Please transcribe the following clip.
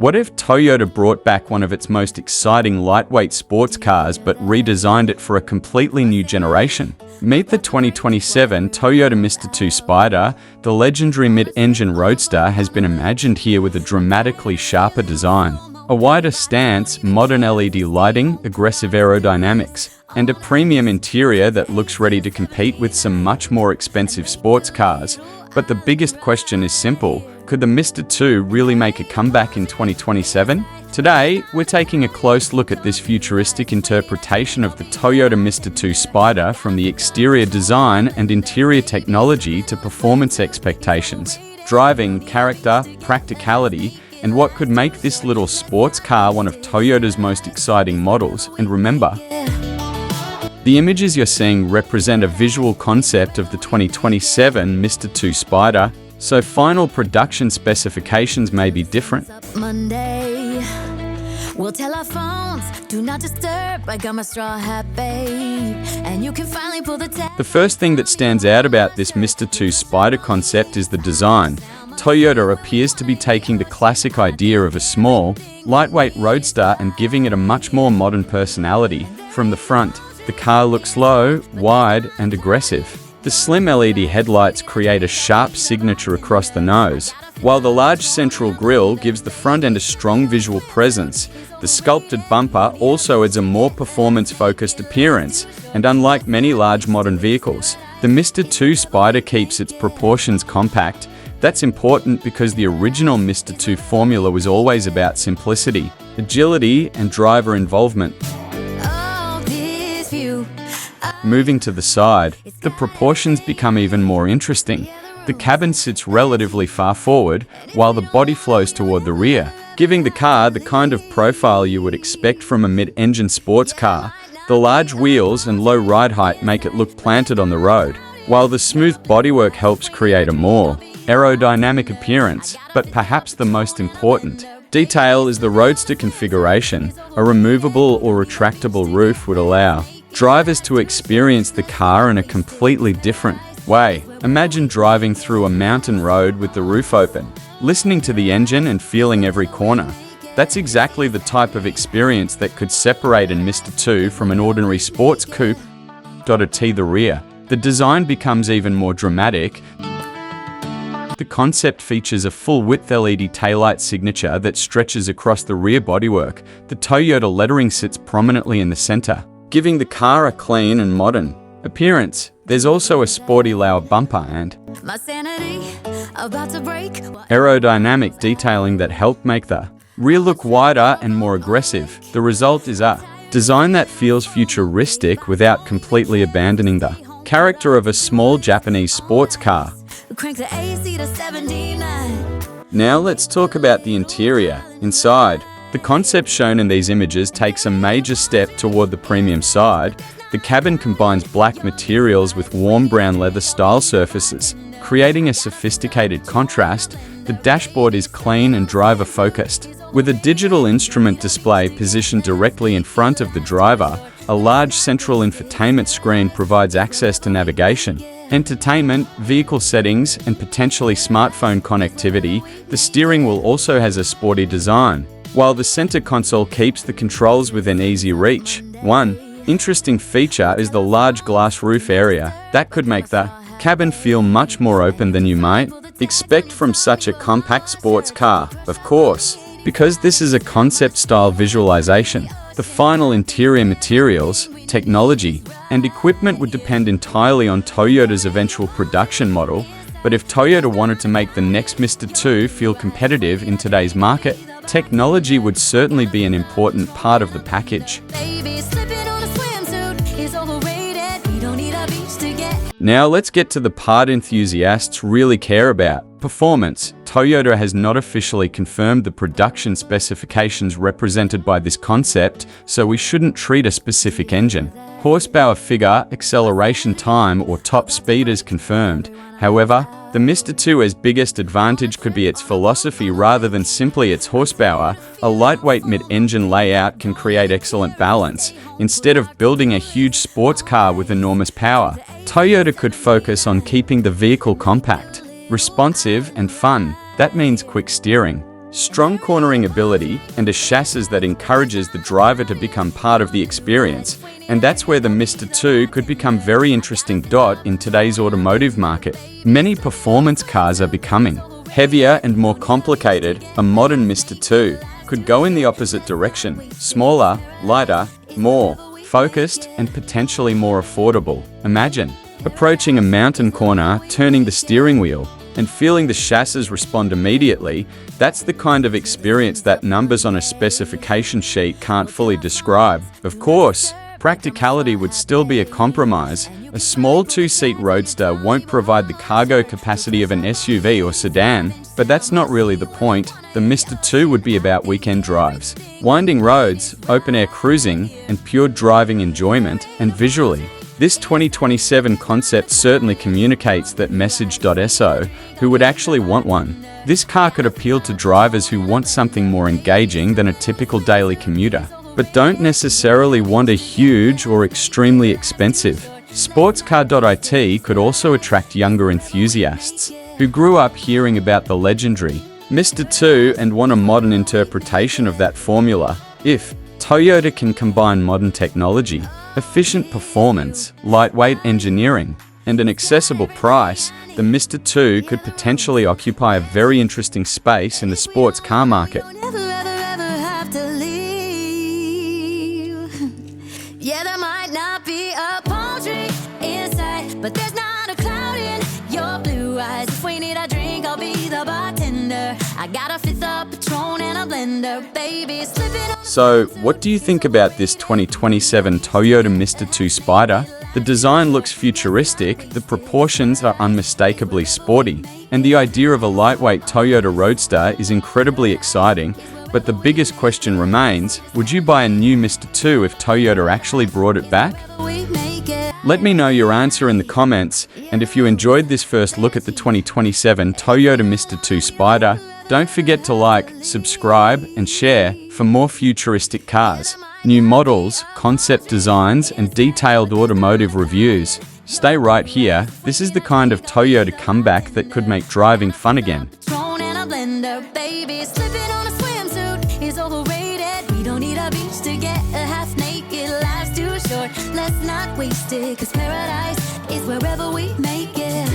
What if Toyota brought back one of its most exciting lightweight sports cars but redesigned it for a completely new generation? Meet the 2027 Toyota MR2 Spyder. The legendary mid-engine roadster has been imagined here with a dramatically sharper design, a wider stance, modern LED lighting, aggressive aerodynamics, and a premium interior that looks ready to compete with some much more expensive sports cars. But the biggest question is simple: could the MR2 really make a comeback in 2027? Today, we're taking a close look at this futuristic interpretation of the Toyota MR2 Spyder, from the exterior design and interior technology to performance expectations, driving character, practicality, and what could make this little sports car one of Toyota's most exciting models. And remember, the images you're seeing represent a visual concept of the 2027 MR2 Spyder, so final production specifications may be different. Monday, we'll tell our phones, do not disturb. I got my straw hat, babe, and you can finally pull the tab. The first thing that stands out about this MR2 Spyder concept is the design. Toyota appears to be taking the classic idea of a small, lightweight roadster and giving it a much more modern personality. From the front, the car looks low, wide, and aggressive. The slim LED headlights create a sharp signature across the nose, while the large central grille gives the front end a strong visual presence. The sculpted bumper also adds a more performance-focused appearance, and unlike many large modern vehicles, the MR2 Spyder keeps its proportions compact. That's important because the original MR2 formula was always about simplicity, agility, and driver involvement. Moving to the side, the proportions become even more interesting. The cabin sits relatively far forward, while the body flows toward the rear, giving the car the kind of profile you would expect from a mid-engine sports car. The large wheels and low ride height make it look planted on the road, while the smooth bodywork helps create a more aerodynamic appearance. But perhaps the most important detail is the roadster configuration. A removable or retractable roof would allow drivers to experience the car in a completely different way. Imagine driving through a mountain road with the roof open, listening to the engine and feeling every corner. That's exactly the type of experience that could separate a MR2 from an ordinary sports coupe. At the rear, the design becomes even more dramatic. The concept features a full-width LED taillight signature that stretches across the rear bodywork. The Toyota lettering sits prominently in the center, giving the car a clean and modern appearance. There's also a sporty lower bumper and aerodynamic detailing that help make the rear look wider and more aggressive. The result is a design that feels futuristic without completely abandoning the character of a small Japanese sports car. Now let's talk about the interior. Inside, the concept shown in these images takes a major step toward the premium side. The cabin combines black materials with warm brown leather-style surfaces, creating a sophisticated contrast. The dashboard is clean and driver-focused, with a digital instrument display positioned directly in front of the driver. A large central infotainment screen provides access to navigation, entertainment, vehicle settings, and potentially smartphone connectivity. The steering wheel also has a sporty design, while the center console keeps the controls within easy reach. One interesting feature is the large glass roof area. That could make the cabin feel much more open than you might expect from such a compact sports car. Of course, because this is a concept-style visualization, the final interior materials, technology, and equipment would depend entirely on Toyota's eventual production model. But if Toyota wanted to make the next MR2 feel competitive in today's market, technology would certainly be an important part of the package. Now let's get to the part enthusiasts really care about: performance. Toyota has not officially confirmed the production specifications represented by this concept, so we shouldn't treat a specific engine, horsepower figure, acceleration time, or top speed as confirmed. However, the MR2's biggest advantage could be its philosophy rather than simply its horsepower. A lightweight mid-engine layout can create excellent balance. Instead of building a huge sports car with enormous power, Toyota could focus on keeping the vehicle compact, responsive, and fun. That means quick steering, strong cornering ability, and a chassis that encourages the driver to become part of the experience. And that's where the Mr. 2 could become very interesting. In today's automotive market, many performance cars are becoming heavier and more complicated. A modern Mr. 2 could go in the opposite direction, smaller, lighter, more focused, and potentially more affordable. Imagine approaching a mountain corner, turning the steering wheel, and feeling the chassis respond immediately. That's the kind of experience that numbers on a specification sheet can't fully describe. Of course, practicality would still be a compromise. A small two-seat roadster won't provide the cargo capacity of an SUV or sedan, but that's not really the point. The Mr. 2 would be about weekend drives, winding roads, open-air cruising, and pure driving enjoyment. And visually, this 2027 concept certainly communicates that message. So, who would actually want one? This car could appeal to drivers who want something more engaging than a typical daily commuter, but don't necessarily want a huge or extremely expensive. Sportscar.it could also attract younger enthusiasts who grew up hearing about the legendary Mr. 2 and want a modern interpretation of that formula. If Toyota can combine modern technology, efficient performance, lightweight engineering, and an accessible price, the Mr. 2 could potentially occupy a very interesting space in the sports car market. Yeah, there might not be a palm tree inside, but there's not a cloud in your blue eyes. If we need a drink, I'll be the bartender. I got a fifth of Patron and a blender, baby, slipping on. So, what do you think about this 2027 Toyota Mr. 2 Spyder? The design looks futuristic, the proportions are unmistakably sporty, and the idea of a lightweight Toyota Roadster is incredibly exciting. But the biggest question remains, would you buy a new Mr. 2 if Toyota actually brought it back? Let me know your answer in the comments, and if you enjoyed this first look at the 2027 Toyota Mr. 2 Spyder, don't forget to like, subscribe, and share for more futuristic cars, new models, concept designs, and detailed automotive reviews. Stay right here, this is the kind of Toyota comeback that could make driving fun again. Is overrated. We don't need a beach to get a half naked. Life's too short. Let's not waste it, 'cause paradise is wherever we make it.